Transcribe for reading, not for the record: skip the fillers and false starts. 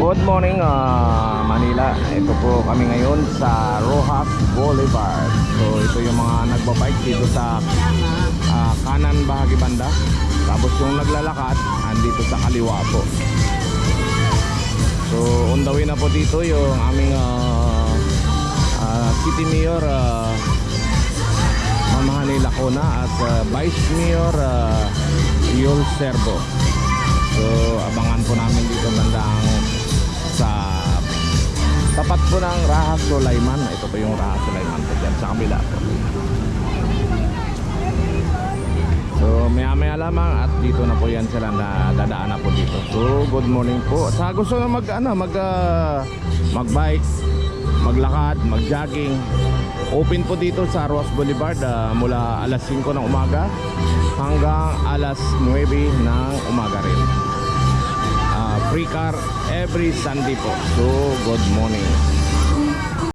Good morning Manila. Ito po kami ngayon sa Rojas Boulevard. So ito yung mga nagbabike dito sa kanan bahagi banda. Tapos yung naglalakad andito sa kaliwa po. So on the way na po dito yung aming City Mayor Mamahani Lacona at Vice Mayor Yul Serbo. So abangan po namin dito bandang sa tapat po ng Raha Sulaiman. Ito po yung Raha Sulaiman po dyan sa kabila po. So maya maya lamang at dito na po yan sila na dadaan na po dito. So good morning po. Sa gusto na mag-bike, maglakad, mag-jogging, open po dito sa Rojas Boulevard mula alas 5 ng umaga hanggang alas 9 ng umaga rin. Free car every Sunday po. So good morning.